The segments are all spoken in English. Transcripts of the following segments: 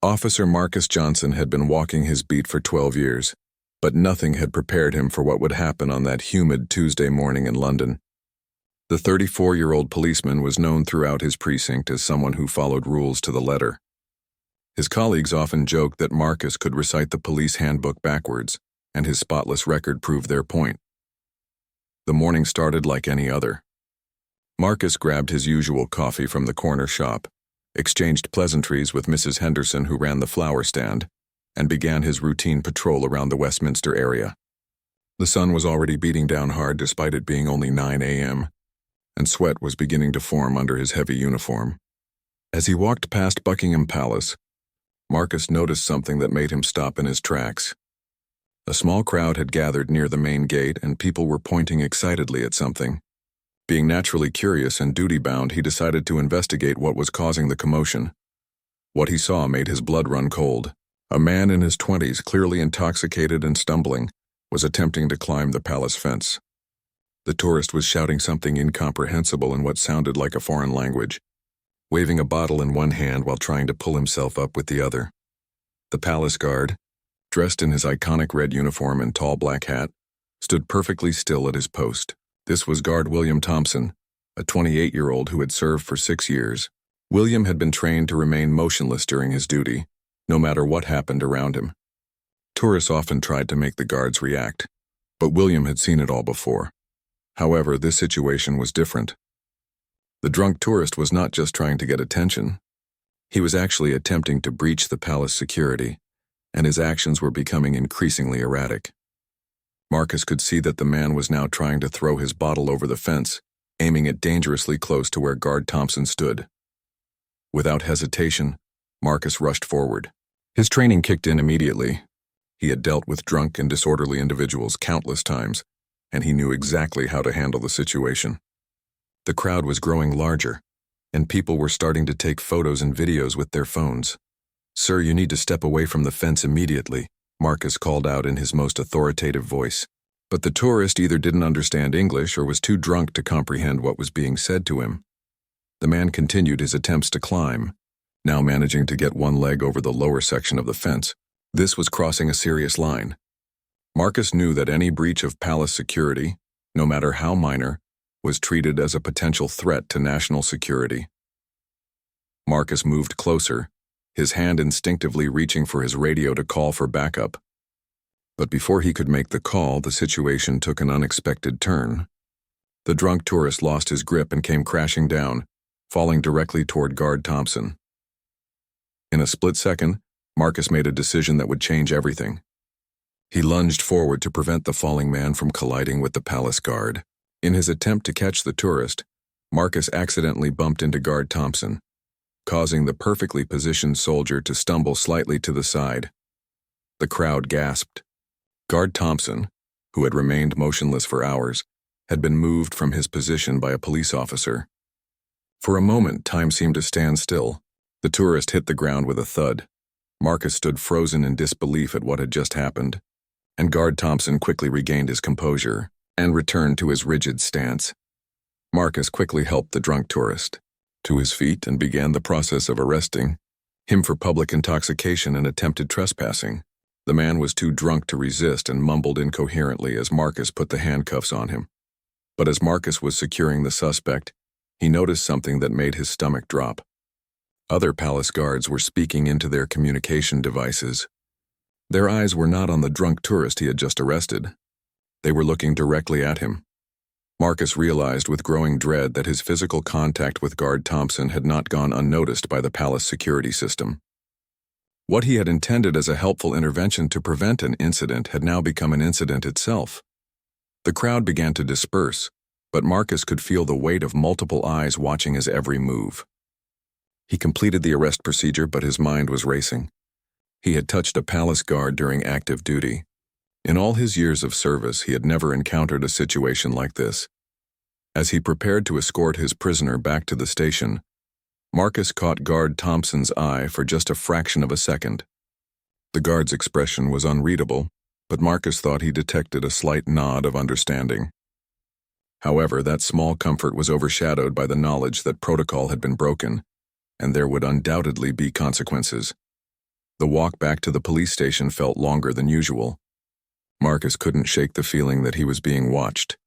Officer Marcus Johnson had been walking his beat for 12 years, but nothing had prepared him for what would happen on that humid Tuesday morning in London. The 34-year-old policeman was known throughout his precinct as someone who followed rules to the letter. His colleagues often joked that Marcus could recite the police handbook backwards, and his spotless record proved their point. The morning started like any other. Marcus grabbed his usual coffee from the corner shop, exchanged pleasantries with Mrs. Henderson who ran the flower stand, and began his routine patrol around the Westminster area. The sun was already beating down hard despite it being only 9 a.m., and sweat was beginning to form under his heavy uniform. As he walked past Buckingham Palace, Marcus noticed something that made him stop in his tracks. A small crowd had gathered near the main gate and people were pointing excitedly at something. Being naturally curious and duty-bound, he decided to investigate what was causing the commotion. What he saw made his blood run cold. A man in his 20s, clearly intoxicated and stumbling, was attempting to climb the palace fence. The tourist was shouting something incomprehensible in what sounded like a foreign language, waving a bottle in one hand while trying to pull himself up with the other. The palace guard, dressed in his iconic red uniform and tall black hat, stood perfectly still at his post. This was Guard William Thompson, a 28-year-old who had served for 6 years. William had been trained to remain motionless during his duty, no matter what happened around him. Tourists often tried to make the guards react, but William had seen it all before. However, this situation was different. The drunk tourist was not just trying to get attention. He was actually attempting to breach the palace security, and his actions were becoming increasingly erratic. Marcus could see that the man was now trying to throw his bottle over the fence, aiming it dangerously close to where Guard Thompson stood. Without hesitation, Marcus rushed forward. His training kicked in immediately. He had dealt with drunk and disorderly individuals countless times, and he knew exactly how to handle the situation. The crowd was growing larger, and people were starting to take photos and videos with their phones. "Sir, you need to step away from the fence immediately," Marcus called out in his most authoritative voice. But the tourist either didn't understand English or was too drunk to comprehend what was being said to him. The man continued his attempts to climb, now managing to get one leg over the lower section of the fence. This was crossing a serious line. Marcus knew that any breach of palace security, no matter how minor, was treated as a potential threat to national security. Marcus moved closer, his hand instinctively reaching for his radio to call for backup. But before he could make the call, the situation took an unexpected turn. The drunk tourist lost his grip and came crashing down, falling directly toward Guard Thompson. In a split second, Marcus made a decision that would change everything. He lunged forward to prevent the falling man from colliding with the palace guard. In his attempt to catch the tourist, Marcus accidentally bumped into Guard Thompson, causing the perfectly positioned soldier to stumble slightly to the side. The crowd gasped. Guard Thompson, who had remained motionless for hours, had been moved from his position by a police officer. For a moment, time seemed to stand still. The tourist hit the ground with a thud. Marcus stood frozen in disbelief at what had just happened, and Guard Thompson quickly regained his composure and returned to his rigid stance. Marcus quickly helped the drunk tourist to his feet and began the process of arresting him for public intoxication and attempted trespassing. The man was too drunk to resist and mumbled incoherently as Marcus put the handcuffs on him. But as Marcus was securing the suspect, he noticed something that made his stomach drop. Other palace guards were speaking into their communication devices. Their eyes were not on the drunk tourist he had just arrested. They were looking directly at him. Marcus realized with growing dread that his physical contact with Guard Thompson had not gone unnoticed by the palace security system. What he had intended as a helpful intervention to prevent an incident had now become an incident itself. The crowd began to disperse, but Marcus could feel the weight of multiple eyes watching his every move. He completed the arrest procedure, but his mind was racing. He had touched a palace guard during active duty. In all his years of service, he had never encountered a situation like this. As he prepared to escort his prisoner back to the station, Marcus caught Guard Thompson's eye for just a fraction of a second. The guard's expression was unreadable, but Marcus thought he detected a slight nod of understanding. However, that small comfort was overshadowed by the knowledge that protocol had been broken, and there would undoubtedly be consequences. The walk back to the police station felt longer than usual. Marcus couldn't shake the feeling that he was being watched,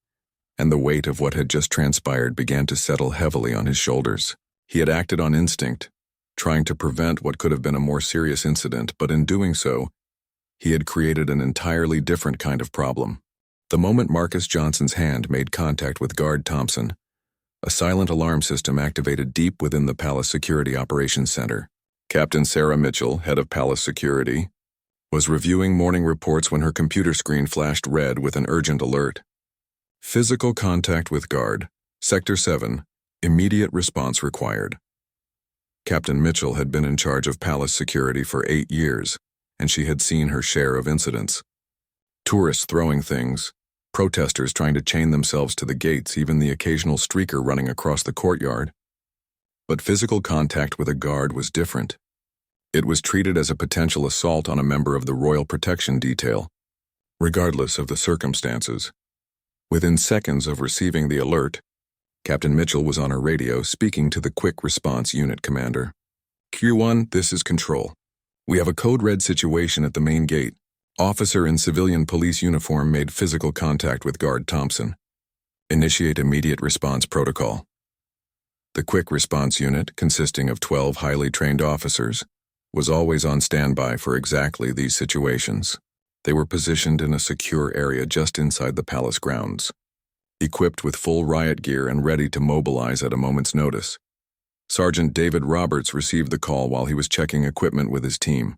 and the weight of what had just transpired began to settle heavily on his shoulders. He had acted on instinct, trying to prevent what could have been a more serious incident, but in doing so, he had created an entirely different kind of problem. The moment Marcus Johnson's hand made contact with Guard Thompson, a silent alarm system activated deep within the Palace Security Operations Center. Captain Sarah Mitchell, head of Palace Security, was reviewing morning reports when her computer screen flashed red with an urgent alert. Physical contact with Guard, Sector 7, immediate response required. Captain Mitchell had been in charge of Palace Security for 8 years, and she had seen her share of incidents. Tourists throwing things, protesters trying to chain themselves to the gates, even the occasional streaker running across the courtyard. But physical contact with a guard was different. It was treated as a potential assault on a member of the Royal Protection Detail, regardless of the circumstances. Within seconds of receiving the alert, Captain Mitchell was on her radio speaking to the Quick Response Unit commander. Q1, this is Control. We have a code red situation at the main gate. Officer in civilian police uniform made physical contact with Guard Thompson. Initiate immediate response protocol. The Quick Response Unit, consisting of 12 highly trained officers, was always on standby for exactly these situations. They were positioned in a secure area just inside the palace grounds, equipped with full riot gear and ready to mobilize at a moment's notice. Sergeant David Roberts received the call while he was checking equipment with his team.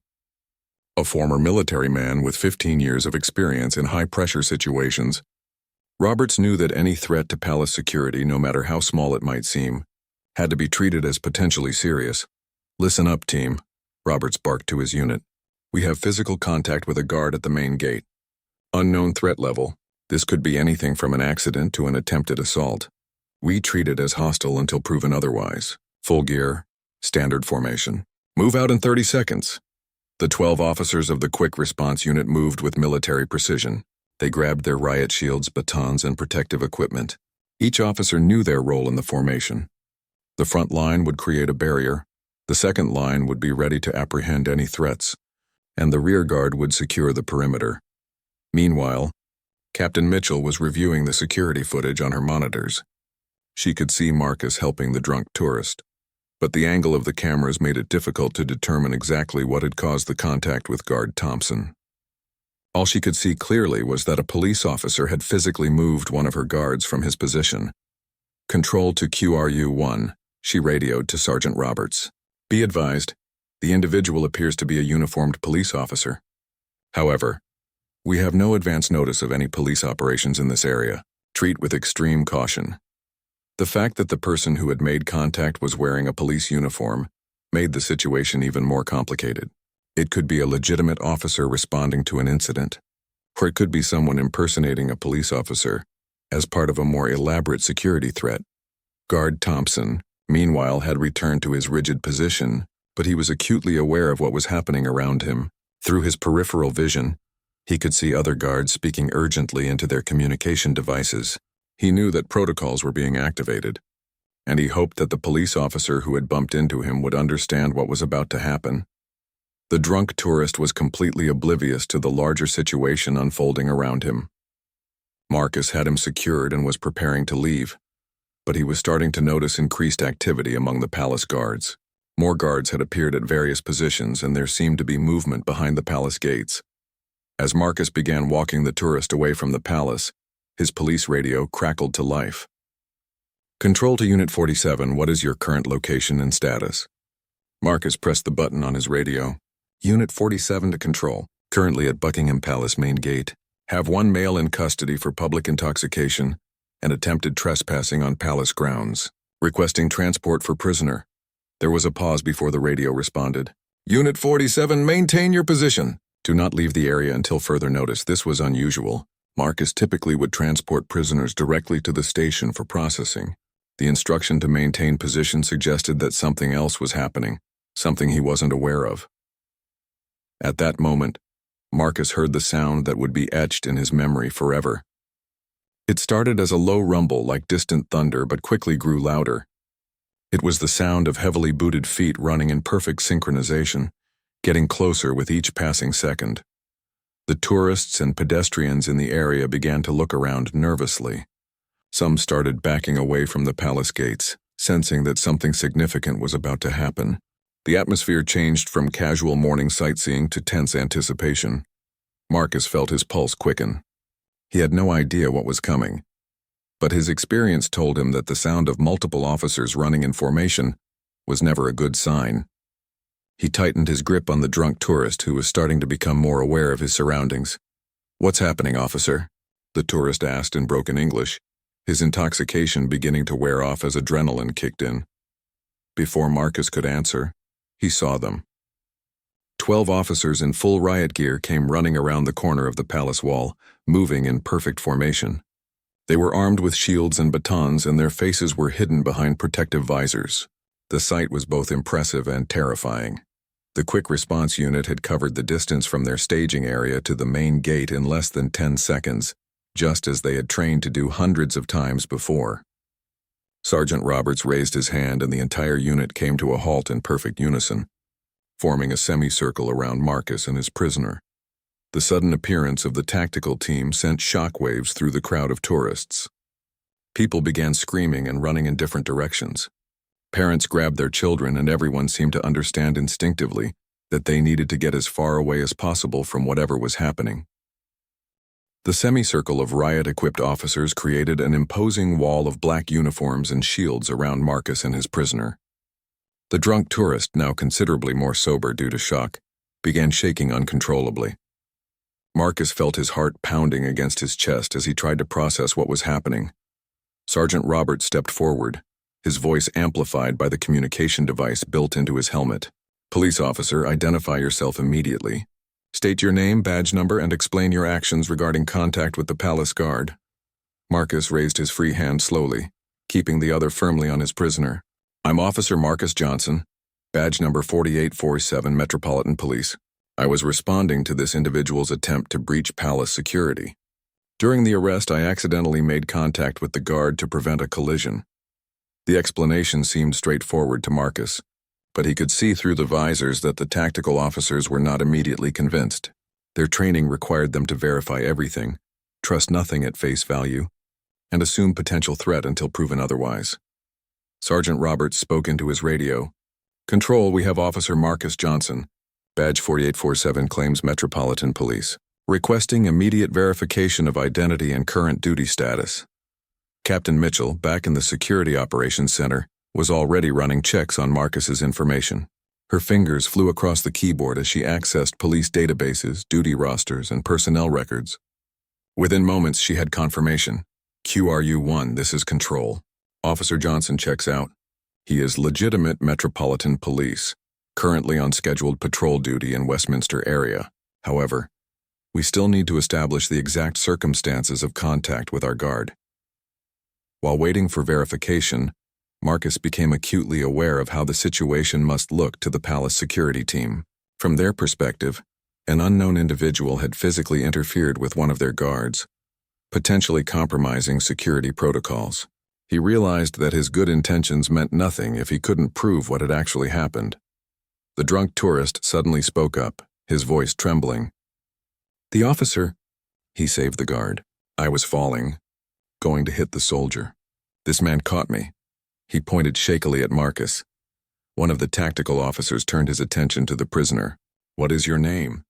A former military man with 15 years of experience in high-pressure situations, Roberts knew that any threat to palace security, no matter how small it might seem, had to be treated as potentially serious. Listen up, team, Roberts barked to his unit. We have physical contact with a guard at the main gate. Unknown threat level. This could be anything from an accident to an attempted assault. We treat it as hostile until proven otherwise. Full gear, standard formation. Move out in 30 seconds. The 12 officers of the Quick Response Unit moved with military precision. They grabbed their riot shields, batons, and protective equipment. Each officer knew their role in the formation. The front line would create a barrier, the second line would be ready to apprehend any threats, and the rear guard would secure the perimeter. Meanwhile, Captain Mitchell was reviewing the security footage on her monitors. She could see Marcus helping the drunk tourist, but the angle of the cameras made it difficult to determine exactly what had caused the contact with Guard Thompson. All she could see clearly was that a police officer had physically moved one of her guards from his position. Control to QRU-1, she radioed to Sergeant Roberts. Be advised, the individual appears to be a uniformed police officer. However, we have no advance notice of any police operations in this area. Treat with extreme caution. The fact that the person who had made contact was wearing a police uniform made the situation even more complicated. It could be a legitimate officer responding to an incident, or it could be someone impersonating a police officer as part of a more elaborate security threat. Guard Thompson, meanwhile, had returned to his rigid position, but he was acutely aware of what was happening around him. Through his peripheral vision, he could see other guards speaking urgently into their communication devices. He knew that protocols were being activated, and he hoped that the police officer who had bumped into him would understand what was about to happen. The drunk tourist was completely oblivious to the larger situation unfolding around him. Marcus had him secured and was preparing to leave, but he was starting to notice increased activity among the palace guards. More guards had appeared at various positions, and there seemed to be movement behind the palace gates. As Marcus began walking the tourist away from the palace, his police radio crackled to life. Control to Unit 47, what is your current location and status? Marcus pressed the button on his radio. Unit 47 to Control, currently at Buckingham Palace main gate. Have one male in custody for public intoxication and attempted trespassing on palace grounds. Requesting transport for prisoner. There was a pause before the radio responded. Unit 47, maintain your position. Do not leave the area until further notice. This was unusual. Marcus typically would transport prisoners directly to the station for processing. The instruction to maintain position suggested that something else was happening, something he wasn't aware of. At that moment, Marcus heard the sound that would be etched in his memory forever. It started as a low rumble like distant thunder, but quickly grew louder. It was the sound of heavily booted feet running in perfect synchronization, getting closer with each passing second. The tourists and pedestrians in the area began to look around nervously. Some started backing away from the palace gates, sensing that something significant was about to happen. The atmosphere changed from casual morning sightseeing to tense anticipation. Marcus felt his pulse quicken. He had no idea what was coming, but his experience told him that the sound of multiple officers running in formation was never a good sign. He tightened his grip on the drunk tourist who was starting to become more aware of his surroundings. "What's happening, officer?" the tourist asked in broken English, his intoxication beginning to wear off as adrenaline kicked in. Before Marcus could answer, he saw them. 12 officers in full riot gear came running around the corner of the palace wall, moving in perfect formation. They were armed with shields and batons, and their faces were hidden behind protective visors. The sight was both impressive and terrifying. The quick response unit had covered the distance from their staging area to the main gate in less than 10 seconds, just as they had trained to do hundreds of times before. Sergeant Roberts raised his hand and the entire unit came to a halt in perfect unison, forming a semicircle around Marcus and his prisoner. The sudden appearance of the tactical team sent shockwaves through the crowd of tourists. People began screaming and running in different directions. Parents grabbed their children, and everyone seemed to understand instinctively that they needed to get as far away as possible from whatever was happening. The semicircle of riot-equipped officers created an imposing wall of black uniforms and shields around Marcus and his prisoner. The drunk tourist, now considerably more sober due to shock, began shaking uncontrollably. Marcus felt his heart pounding against his chest as he tried to process what was happening. Sergeant Roberts stepped forward, his voice amplified by the communication device built into his helmet. "Police officer, identify yourself immediately. State your name, badge number, and explain your actions regarding contact with the palace guard." Marcus raised his free hand slowly, keeping the other firmly on his prisoner. "I'm Officer Marcus Johnson, badge number 4847 Metropolitan Police. I was responding to this individual's attempt to breach palace security. During the arrest, I accidentally made contact with the guard to prevent a collision." The explanation seemed straightforward to Marcus, but he could see through the visors that the tactical officers were not immediately convinced. Their training required them to verify everything, trust nothing at face value, and assume potential threat until proven otherwise. Sergeant Roberts spoke into his radio. "Control, we have Officer Marcus Johnson, badge 4847 claims Metropolitan Police, requesting immediate verification of identity and current duty status." Captain Mitchell, back in the Security Operations Center, was already running checks on Marcus's information. Her fingers flew across the keyboard as she accessed police databases, duty rosters, and personnel records. Within moments, she had confirmation. "QRU-1, this is Control. Officer Johnson checks out. He is legitimate Metropolitan Police, currently on scheduled patrol duty in Westminster area. However, we still need to establish the exact circumstances of contact with our guard." While waiting for verification, Marcus became acutely aware of how the situation must look to the palace security team. From their perspective, an unknown individual had physically interfered with one of their guards, potentially compromising security protocols. He realized that his good intentions meant nothing if he couldn't prove what had actually happened. The drunk tourist suddenly spoke up, his voice trembling. "The officer," he saved the guard. "I was falling, going to hit the soldier. This man caught me." He pointed shakily at Marcus. One of the tactical officers turned his attention to the prisoner. "What is your name?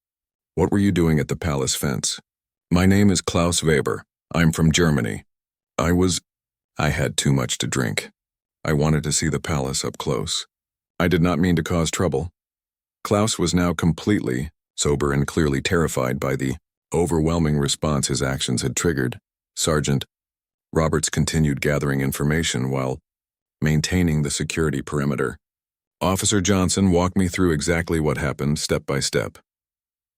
What were you doing at the palace fence?" "My name is Klaus Weber. I'm from Germany. I had too much to drink. I wanted to see the palace up close. I did not mean to cause trouble." Klaus was now completely sober and clearly terrified by the overwhelming response his actions had triggered. Sergeant Roberts continued gathering information while maintaining the security perimeter. "Officer Johnson, walk me through exactly what happened, step by step."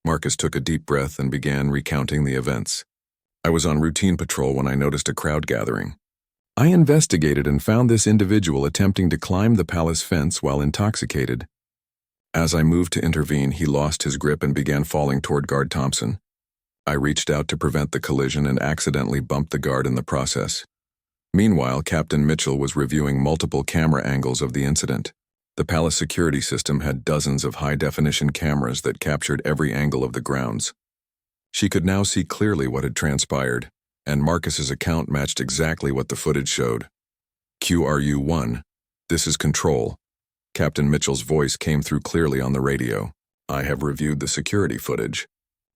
Marcus took a deep breath and began recounting the events. "I was on routine patrol when I noticed a crowd gathering. I investigated and found this individual attempting to climb the palace fence while intoxicated. As I moved to intervene, he lost his grip and began falling toward Guard Thompson. I reached out to prevent the collision and accidentally bumped the guard in the process. Meanwhile, Captain Mitchell was reviewing multiple camera angles of the incident. The palace security system had dozens of high-definition cameras that captured every angle of the grounds. She could now see clearly what had transpired, and Marcus's account matched exactly what the footage showed. QRU-1, this is Control. Captain Mitchell's voice came through clearly on the radio. I have reviewed the security footage.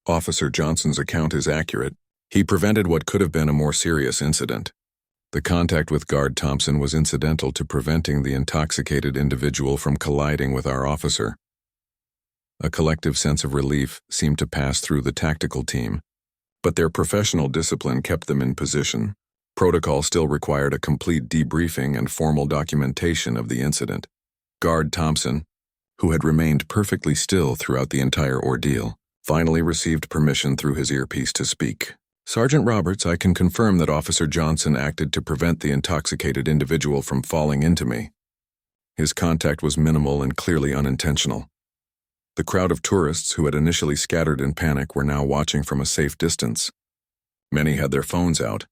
Officer Johnson's account is accurate. He prevented what could have been a more serious incident. The contact with Guard Thompson was incidental to preventing the intoxicated individual from colliding with our officer. A collective sense of relief seemed to pass through the tactical team, but their professional discipline kept them in position. Protocol still required a complete debriefing and formal documentation of the incident. Guard Thompson, who had remained perfectly still throughout the entire ordeal, finally received permission through his earpiece to speak. Sergeant Roberts, I can confirm that Officer Johnson acted to prevent the intoxicated individual from falling into me. His contact was minimal and clearly unintentional. The crowd of tourists who had initially scattered in panic were now watching from a safe distance. Many had their phones out,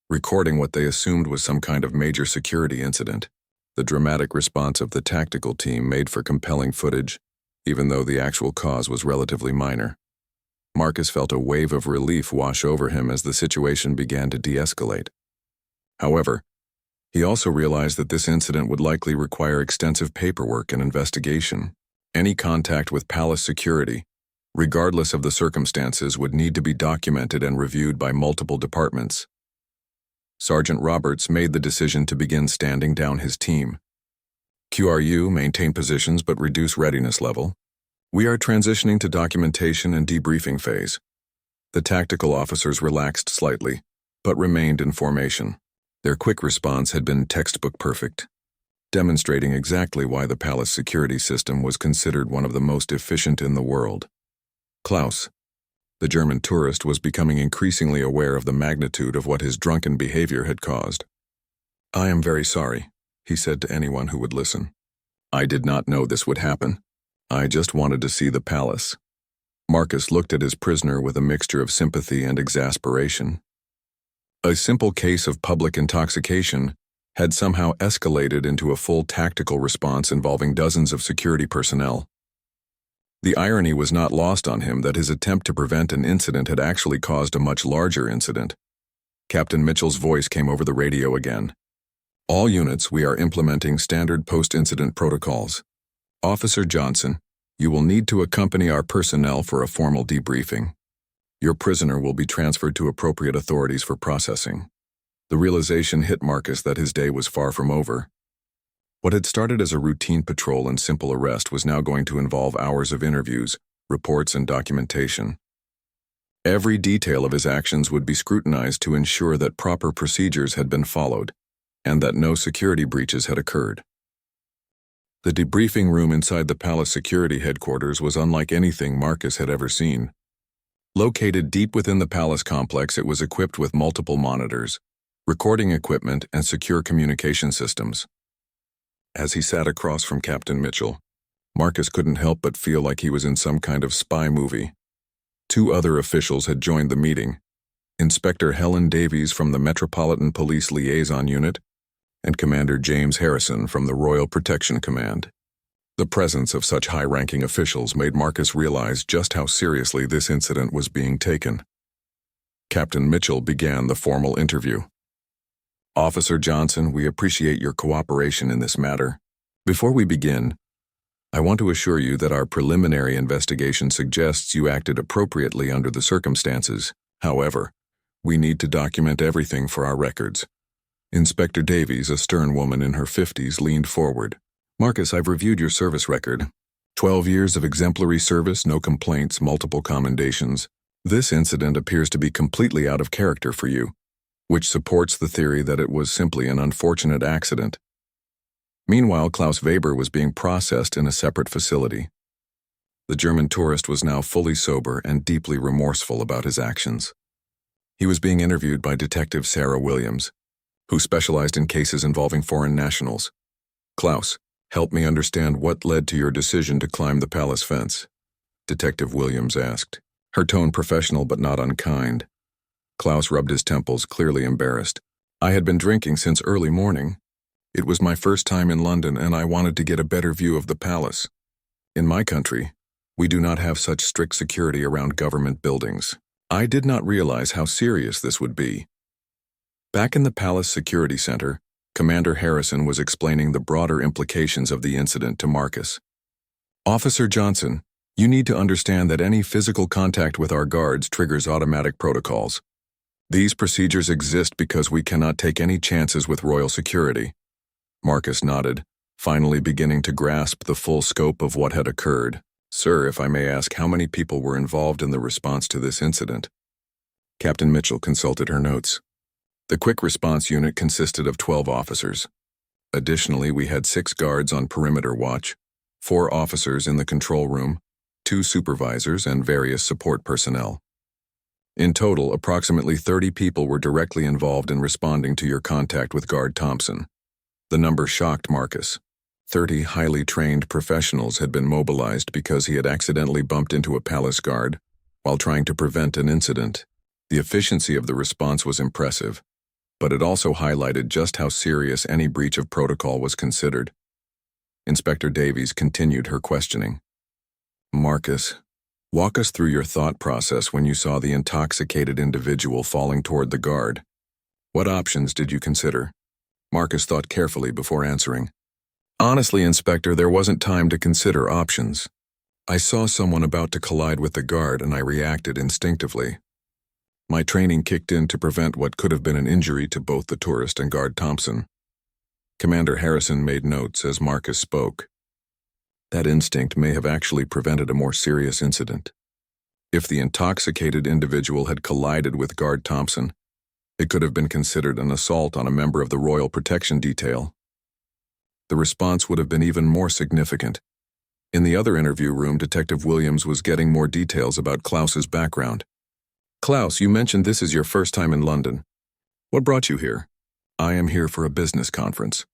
recording what they assumed was some kind of major security incident. The dramatic response of the tactical team made for compelling footage, even though the actual cause was relatively minor. Marcus felt a wave of relief wash over him as the situation began to de-escalate. However, he also realized that this incident would likely require extensive paperwork and investigation. Any contact with palace security, regardless of the circumstances, would need to be documented and reviewed by multiple departments. Sergeant Roberts made the decision to begin standing down his team. QRU, maintain positions but reduce readiness level. We are transitioning to documentation and debriefing phase. The tactical officers relaxed slightly, but remained in formation. Their quick response had been textbook perfect, demonstrating exactly why the palace security system was considered one of the most efficient in the world. Klaus, the German tourist, was becoming increasingly aware of the magnitude of what his drunken behavior had caused. I am very sorry, he said to anyone who would listen. I did not know this would happen. I just wanted to see the palace. Marcus looked at his prisoner with a mixture of sympathy and exasperation. A simple case of public intoxication had somehow escalated into a full tactical response involving dozens of security personnel. The irony was not lost on him that his attempt to prevent an incident had actually caused a much larger incident. Captain Mitchell's voice came over the radio again. All units, we are implementing standard post-incident protocols. Officer Johnson, you will need to accompany our personnel for a formal debriefing. Your prisoner will be transferred to appropriate authorities for processing. The realization hit Marcus that his day was far from over. What had started as a routine patrol and simple arrest was now going to involve hours of interviews, reports, and documentation. Every detail of his actions would be scrutinized to ensure that proper procedures had been followed, and that no security breaches had occurred. The debriefing room inside the palace security headquarters was unlike anything Marcus had ever seen. Located deep within the palace complex, it was equipped with multiple monitors, recording equipment, and secure communication systems. As he sat across from Captain Mitchell, Marcus couldn't help but feel like he was in some kind of spy movie. Two other officials had joined the meeting: Inspector Helen Davies from the Metropolitan Police Liaison Unit and Commander James Harrison from the Royal Protection Command. The presence of such high-ranking officials made Marcus realize just how seriously this incident was being taken. Captain Mitchell began the formal interview. Officer Johnson, we appreciate your cooperation in this matter. Before we begin, I want to assure you that our preliminary investigation suggests you acted appropriately under the circumstances. However, we need to document everything for our records. Inspector Davies, a stern woman in her 50s, leaned forward. Marcus, I've reviewed your service record. 12 years of exemplary service, no complaints, multiple commendations. This incident appears to be completely out of character for you, which supports the theory that it was simply an unfortunate accident. Meanwhile, Klaus Weber was being processed in a separate facility. The German tourist was now fully sober and deeply remorseful about his actions. He was being interviewed by Detective Sarah Williams, who specialized in cases involving foreign nationals. Klaus, help me understand what led to your decision to climb the palace fence, Detective Williams asked, her tone professional but not unkind. Klaus rubbed his temples, clearly embarrassed. I had been drinking since early morning. It was my first time in London and I wanted to get a better view of the palace. In my country, we do not have such strict security around government buildings. I did not realize how serious this would be. Back in the Palace Security Center, Commander Harrison was explaining the broader implications of the incident to Marcus. Officer Johnson, you need to understand that any physical contact with our guards triggers automatic protocols. These procedures exist because we cannot take any chances with royal security. Marcus nodded, finally beginning to grasp the full scope of what had occurred. Sir, if I may ask, how many people were involved in the response to this incident? Captain Mitchell consulted her notes. The quick response unit consisted of 12 officers. Additionally, we had 6 guards on perimeter watch, 4 officers in the control room, 2 supervisors, and various support personnel. In total, approximately 30 people were directly involved in responding to your contact with Guard Thompson. The number shocked Marcus. 30 highly trained professionals had been mobilized because he had accidentally bumped into a palace guard while trying to prevent an incident. The efficiency of the response was impressive, but it also highlighted just how serious any breach of protocol was considered. Inspector Davies continued her questioning. Marcus, walk us through your thought process when you saw the intoxicated individual falling toward the guard. What options did you consider? Marcus thought carefully before answering. Honestly, Inspector, there wasn't time to consider options. I saw someone about to collide with the guard and I reacted instinctively. My training kicked in to prevent what could have been an injury to both the tourist and Guard Thompson. Commander Harrison made notes as Marcus spoke. That instinct may have actually prevented a more serious incident. If the intoxicated individual had collided with Guard Thompson, it could have been considered an assault on a member of the Royal Protection Detail. The response would have been even more significant. In the other interview room, Detective Williams was getting more details about Klaus's background. Klaus, you mentioned this is your first time in London. What brought you here? I am here for a business conference.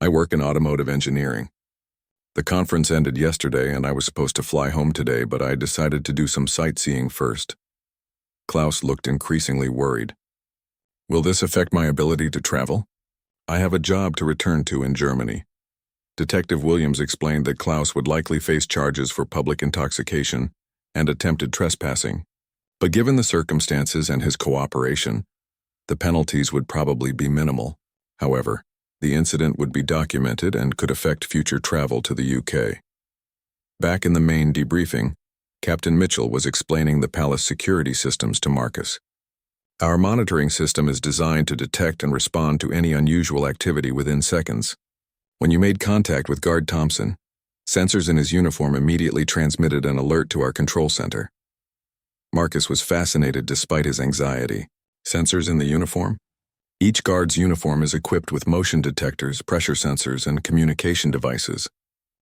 I work in automotive engineering. The conference ended yesterday and I was supposed to fly home today, but I decided to do some sightseeing first. Klaus looked increasingly worried. Will this affect my ability to travel? I have a job to return to in Germany. Detective Williams explained that Klaus would likely face charges for public intoxication and attempted trespassing. But given the circumstances and his cooperation, the penalties would probably be minimal. However, the incident would be documented and could affect future travel to the UK. Back in the main debriefing, Captain Mitchell was explaining the palace security systems to Marcus. Our monitoring system is designed to detect and respond to any unusual activity within seconds. When you made contact with Guard Thompson, sensors in his uniform immediately transmitted an alert to our control center. Marcus was fascinated despite his anxiety. Sensors in the uniform? Each guard's uniform is equipped with motion detectors, pressure sensors, and communication devices.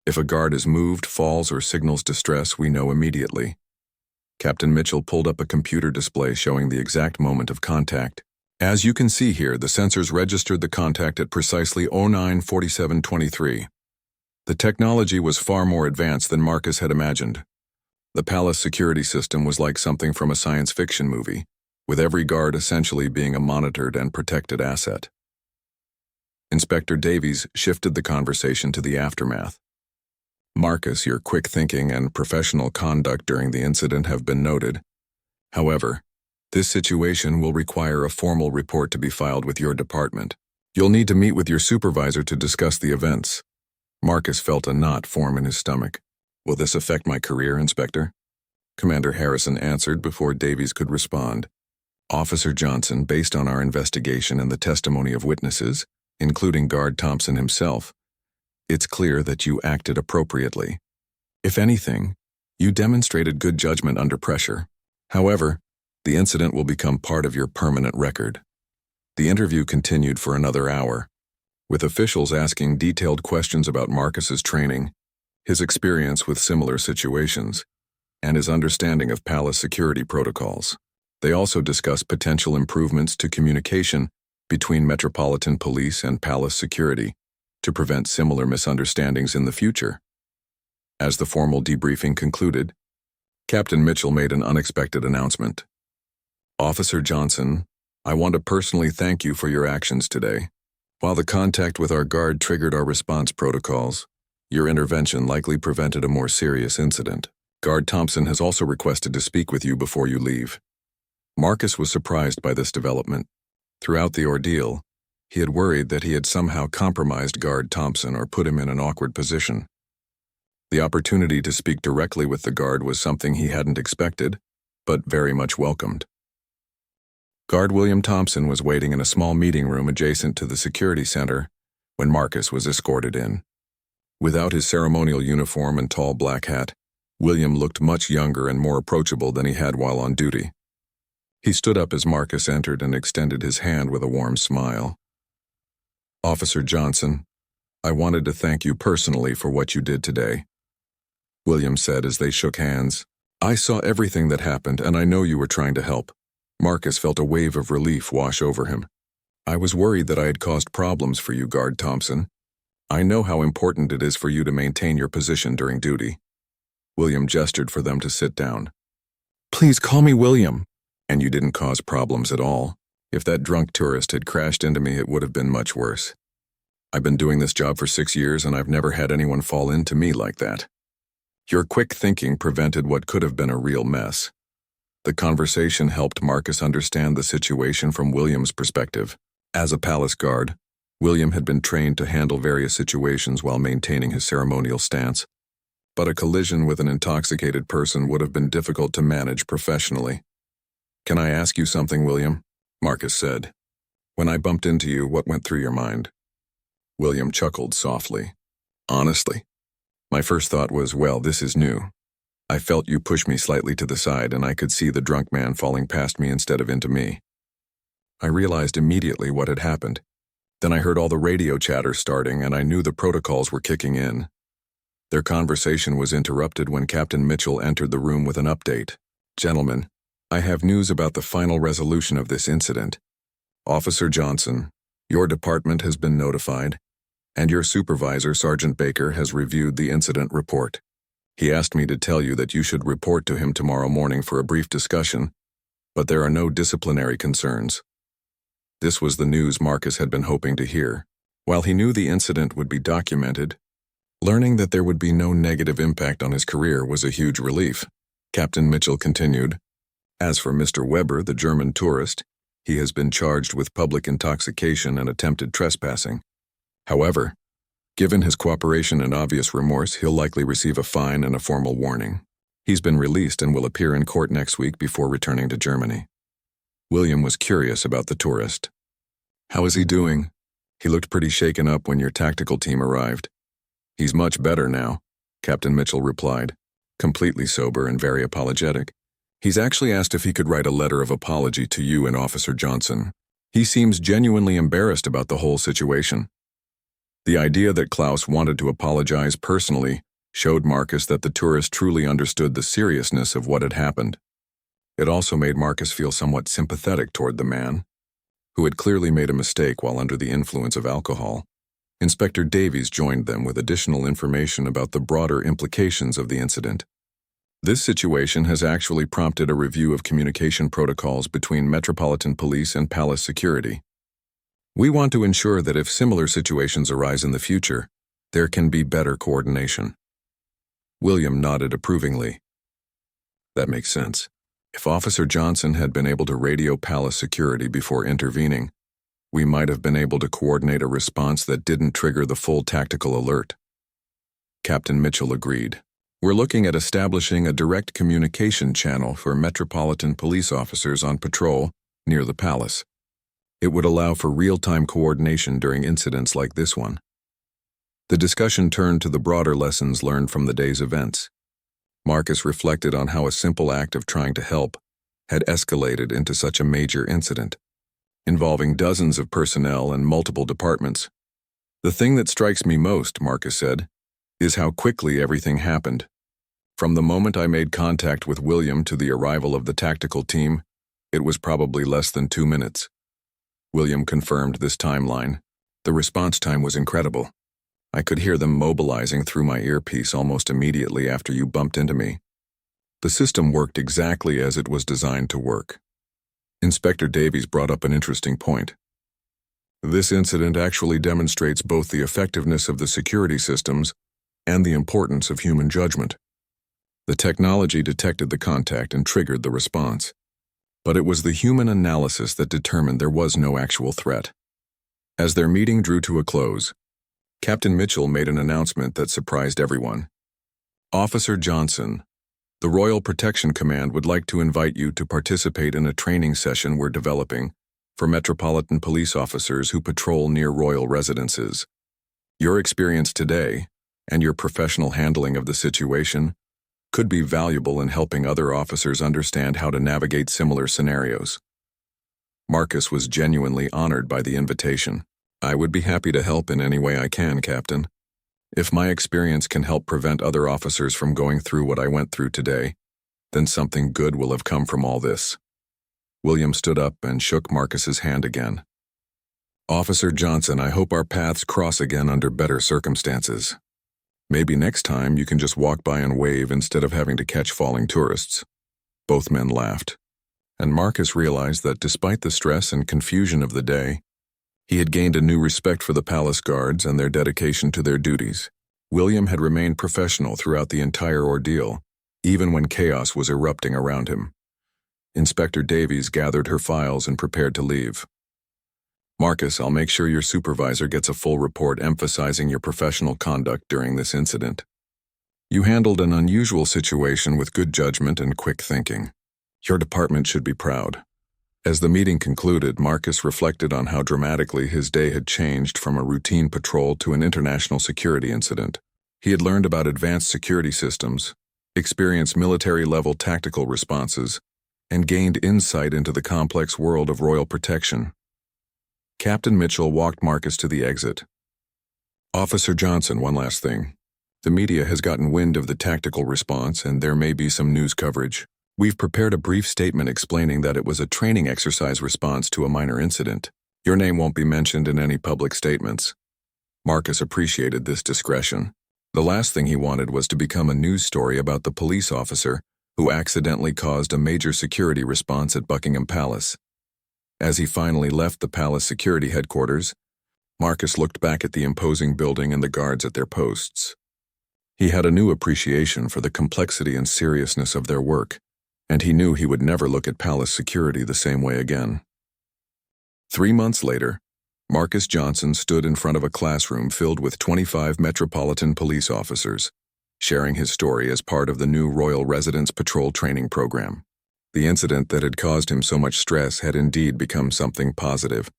If a guard is moved, falls, or signals distress, we know immediately. Captain Mitchell pulled up a computer display showing the exact moment of contact. As you can see here, the sensors registered the contact at precisely 09:47:23. The technology was far more advanced than Marcus had imagined. The palace security system was like something from a science fiction movie, with every guard essentially being a monitored and protected asset. Inspector Davies shifted the conversation to the aftermath. Marcus, your quick thinking and professional conduct during the incident have been noted. However, this situation will require a formal report to be filed with your department. You'll need to meet with your supervisor to discuss the events. Marcus felt a knot form in his stomach. Will this affect my career, Inspector? Commander Harrison answered before Davies could respond. Officer Johnson, based on our investigation and the testimony of witnesses, including Guard Thompson himself, it's clear that you acted appropriately. If anything, you demonstrated good judgment under pressure. However, the incident will become part of your permanent record. The interview continued for another hour, with officials asking detailed questions about Marcus's training, his experience with similar situations, and his understanding of palace security protocols. They also discussed potential improvements to communication between Metropolitan Police and Palace Security to prevent similar misunderstandings in the future. As the formal debriefing concluded, Captain Mitchell made an unexpected announcement. Officer Johnson, I want to personally thank you for your actions today. While the contact with our guard triggered our response protocols, your intervention likely prevented a more serious incident. Guard Thompson has also requested to speak with you before you leave. Marcus was surprised by this development. Throughout the ordeal, he had worried that he had somehow compromised Guard Thompson or put him in an awkward position. The opportunity to speak directly with the guard was something he hadn't expected, but very much welcomed. Guard William Thompson was waiting in a small meeting room adjacent to the security center when Marcus was escorted in. Without his ceremonial uniform and tall black hat, William looked much younger and more approachable than he had while on duty. He stood up as Marcus entered and extended his hand with a warm smile. "Officer Johnson, I wanted to thank you personally for what you did today," William said as they shook hands. "I saw everything that happened, and I know you were trying to help." Marcus felt a wave of relief wash over him. "I was worried that I had caused problems for you, Guard Thompson. I know how important it is for you to maintain your position during duty." William gestured for them to sit down. "Please call me William." "And you didn't cause problems at all. If that drunk tourist had crashed into me, it would have been much worse. I've been doing this job for 6 years, and I've never had anyone fall into me like that. Your quick thinking prevented what could have been a real mess." The conversation helped Marcus understand the situation from William's perspective. As a palace guard, William had been trained to handle various situations while maintaining his ceremonial stance, but a collision with an intoxicated person would have been difficult to manage professionally. "Can I ask you something, William?" Marcus said. "When I bumped into you, what went through your mind?" William chuckled softly. "Honestly, my first thought was, well, this is new. I felt you push me slightly to the side, and I could see the drunk man falling past me instead of into me. I realized immediately what had happened. Then I heard all the radio chatter starting, and I knew the protocols were kicking in." Their conversation was interrupted when Captain Mitchell entered the room with an update. "Gentlemen, I have news about the final resolution of this incident. Officer Johnson, your department has been notified, and your supervisor, Sergeant Baker, has reviewed the incident report. He asked me to tell you that you should report to him tomorrow morning for a brief discussion, but there are no disciplinary concerns." This was the news Marcus had been hoping to hear. While he knew the incident would be documented, learning that there would be no negative impact on his career was a huge relief. Captain Mitchell continued, "As for Mr. Weber, the German tourist, he has been charged with public intoxication and attempted trespassing. However, given his cooperation and obvious remorse, he'll likely receive a fine and a formal warning. He's been released and will appear in court next week before returning to Germany." William was curious about the tourist. "How is he doing? He looked pretty shaken up when your tactical team arrived." "He's much better now," Captain Mitchell replied, completely sober and very apologetic. "He's actually asked if he could write a letter of apology to you and Officer Johnson. He seems genuinely embarrassed about the whole situation." The idea that Klaus wanted to apologize personally showed Marcus that the tourist truly understood the seriousness of what had happened. It also made Marcus feel somewhat sympathetic toward the man, who had clearly made a mistake while under the influence of alcohol. Inspector Davies joined them with additional information about the broader implications of the incident. This situation has actually prompted a review of communication protocols between Metropolitan Police and Palace Security. We want to ensure that if similar situations arise in the future, there can be better coordination." William nodded approvingly. "That makes sense. If Officer Johnson had been able to radio Palace Security before intervening, we might have been able to coordinate a response that didn't trigger the full tactical alert." Captain Mitchell agreed. "We're looking at establishing a direct communication channel for Metropolitan Police officers on patrol near the palace. It would allow for real-time coordination during incidents like this one." The discussion turned to the broader lessons learned from the day's events. Marcus reflected on how a simple act of trying to help had escalated into such a major incident, involving dozens of personnel and multiple departments. "The thing that strikes me most," Marcus said, "is how quickly everything happened. From the moment I made contact with William to the arrival of the tactical team, it was probably less than 2 minutes. William confirmed this timeline. "The response time was incredible. I could hear them mobilizing through my earpiece almost immediately after you bumped into me. The system worked exactly as it was designed to work." Inspector Davies brought up an interesting point. This incident actually demonstrates both the effectiveness of the security systems and the importance of human judgment. The technology detected the contact and triggered the response, but it was the human analysis that determined there was no actual threat. As their meeting drew to a close, Captain Mitchell made an announcement that surprised everyone. "Officer Johnson, the Royal Protection Command would like to invite you to participate in a training session we're developing for Metropolitan Police officers who patrol near royal residences. Your experience today and your professional handling of the situation could be valuable in helping other officers understand how to navigate similar scenarios." Marcus was genuinely honored by the invitation. "I would be happy to help in any way I can, Captain. If my experience can help prevent other officers from going through what I went through today, then something good will have come from all this." William stood up and shook Marcus's hand again. "Officer Johnson, I hope our paths cross again under better circumstances. Maybe next time you can just walk by and wave instead of having to catch falling tourists." Both men laughed, and Marcus realized that despite the stress and confusion of the day, he had gained a new respect for the palace guards and their dedication to their duties. William had remained professional throughout the entire ordeal, even when chaos was erupting around him. Inspector Davies gathered her files and prepared to leave. "Marcus, I'll make sure your supervisor gets a full report emphasizing your professional conduct during this incident. You handled an unusual situation with good judgment and quick thinking. Your department should be proud." As the meeting concluded, Marcus reflected on how dramatically his day had changed from a routine patrol to an international security incident. He had learned about advanced security systems, experienced military-level tactical responses, and gained insight into the complex world of royal protection. Captain Mitchell walked Marcus to the exit. "Officer Johnson, one last thing. The media has gotten wind of the tactical response, and there may be some news coverage. We've prepared a brief statement explaining that it was a training exercise response to a minor incident. Your name won't be mentioned in any public statements." Marcus appreciated this discretion. The last thing he wanted was to become a news story about the police officer who accidentally caused a major security response at Buckingham Palace. As he finally left the palace security headquarters, Marcus looked back at the imposing building and the guards at their posts. He had a new appreciation for the complexity and seriousness of their work, and he knew he would never look at palace security the same way again. 3 months later, Marcus Johnson stood in front of a classroom filled with 25 Metropolitan Police officers, sharing his story as part of the new Royal Residence Patrol training program. The incident that had caused him so much stress had indeed become something positive,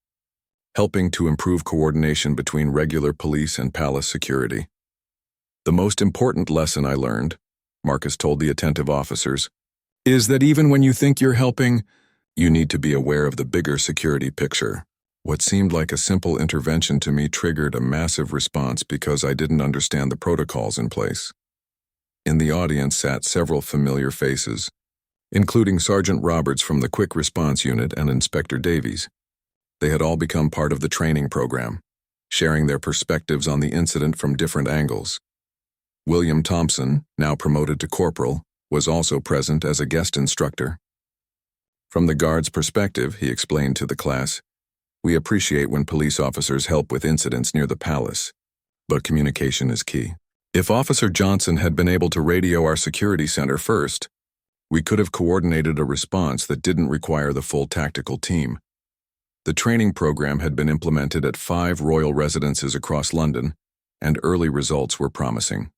helping to improve coordination between regular police and palace security. "The most important lesson I learned," Marcus told the attentive officers, "is that even when you think you're helping, you need to be aware of the bigger security picture." What seemed like a simple intervention to me triggered a massive response because I didn't understand the protocols in place. In the audience sat several familiar faces, including Sergeant Roberts from the Quick Response Unit and Inspector Davies. They had all become part of the training program, sharing their perspectives on the incident from different angles. William Thompson, now promoted to corporal, was also present as a guest instructor. "From the guard's perspective," he explained to the class, "we appreciate when police officers help with incidents near the palace, but communication is key. If Officer Johnson had been able to radio our security center first, we could have coordinated a response that didn't require the full tactical team." The training program had been implemented at 5 royal residences across London, and early results were promising.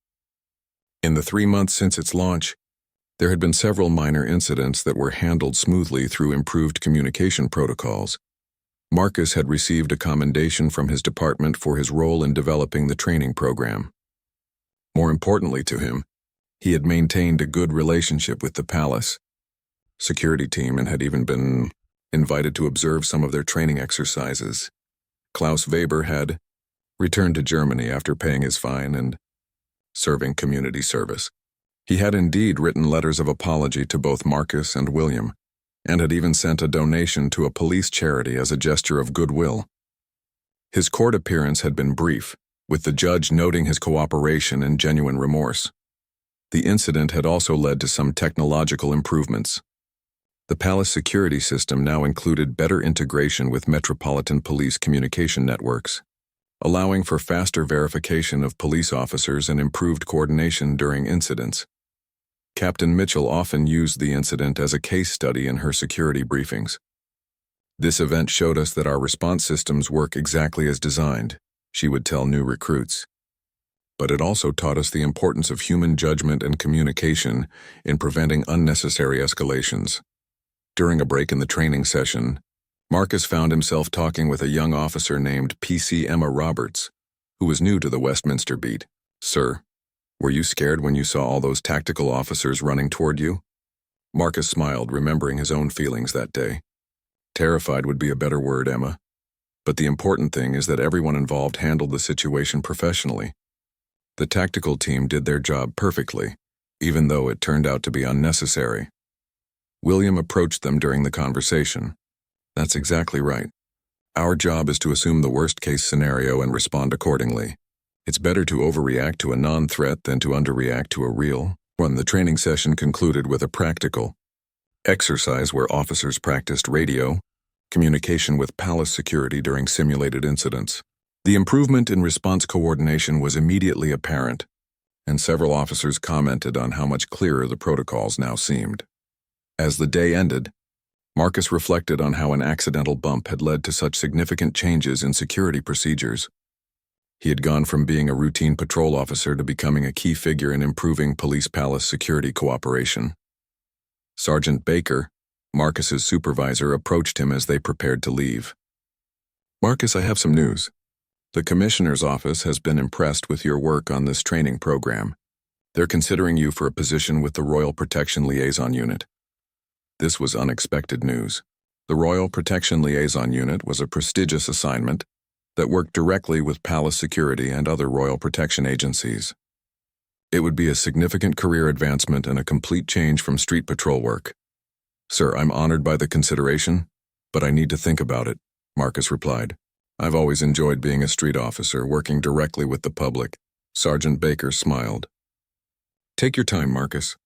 In the 3 months since its launch, there had been several minor incidents that were handled smoothly through improved communication protocols. Marcus had received a commendation from his department for his role in developing the training program. More importantly to him, he had maintained a good relationship with the palace security team and had even been invited to observe some of their training exercises. Klaus Weber had returned to Germany after paying his fine and serving community service. He had indeed written letters of apology to both Marcus and William, and had even sent a donation to a police charity as a gesture of goodwill. His court appearance had been brief, with the judge noting his cooperation and genuine remorse. The incident had also led to some technological improvements. The palace security system now included better integration with metropolitan police communication networks, allowing for faster verification of police officers and improved coordination during incidents. Captain Mitchell often used the incident as a case study in her security briefings. "This event showed us that our response systems work exactly as designed," she would tell new recruits. "But it also taught us the importance of human judgment and communication in preventing unnecessary escalations." During a break in the training session, Marcus found himself talking with a young officer named PC Emma Roberts, who was new to the Westminster beat. "Sir, were you scared when you saw all those tactical officers running toward you?" Marcus smiled, remembering his own feelings that day. "Terrified would be a better word, Emma. But the important thing is that everyone involved handled the situation professionally. The tactical team did their job perfectly, even though it turned out to be unnecessary." William approached them during the conversation. "That's exactly right. Our job is to assume the worst-case scenario and respond accordingly. It's better to overreact to a non-threat than to underreact to a real one." The training session concluded with a practical exercise where officers practiced radio communication with palace security during simulated incidents. The improvement in response coordination was immediately apparent, and several officers commented on how much clearer the protocols now seemed. As the day ended, Marcus reflected on how an accidental bump had led to such significant changes in security procedures. He had gone from being a routine patrol officer to becoming a key figure in improving police palace security cooperation. Sergeant Baker, Marcus's supervisor, approached him as they prepared to leave. "Marcus, I have some news. The commissioner's office has been impressed with your work on this training program. They're considering you for a position with the Royal Protection Liaison Unit." This was unexpected news. The Royal Protection Liaison Unit was a prestigious assignment that worked directly with palace security and other royal protection agencies. It would be a significant career advancement and a complete change from street patrol work. "Sir, I'm honored by the consideration, but I need to think about it," Marcus replied. "I've always enjoyed being a street officer, working directly with the public." Sergeant Baker smiled. "Take your time, Marcus.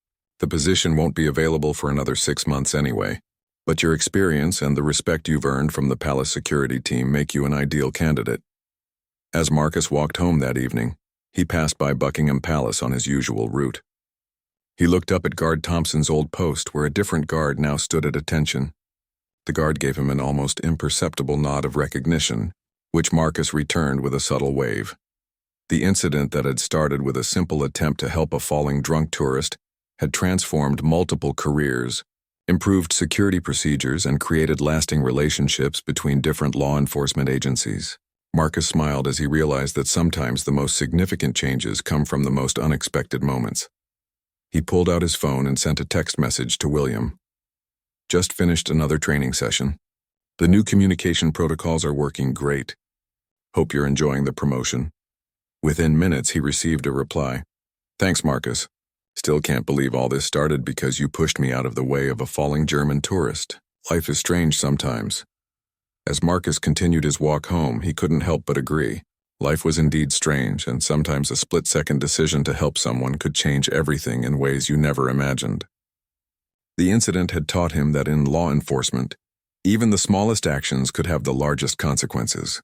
The position won't be available for another 6 months anyway, but your experience and the respect you've earned from the palace security team make you an ideal candidate." As Marcus walked home that evening, he passed by Buckingham Palace on his usual route. He looked up at Guard Thompson's old post, where a different guard now stood at attention. The guard gave him an almost imperceptible nod of recognition, which Marcus returned with a subtle wave. The incident that had started with a simple attempt to help a falling drunk tourist had transformed multiple careers, improved security procedures, and created lasting relationships between different law enforcement agencies. Marcus smiled as he realized that sometimes the most significant changes come from the most unexpected moments. He pulled out his phone and sent a text message to William. "Just finished another training session. The new communication protocols are working great. Hope you're enjoying the promotion." Within minutes, he received a reply. "Thanks, Marcus. Still can't believe all this started because you pushed me out of the way of a falling German tourist. Life is strange sometimes." As Marcus continued his walk home, he couldn't help but agree. Life was indeed strange, and sometimes a split-second decision to help someone could change everything in ways you never imagined. The incident had taught him that in law enforcement, even the smallest actions could have the largest consequences.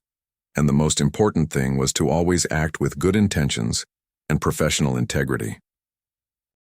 And the most important thing was to always act with good intentions and professional integrity.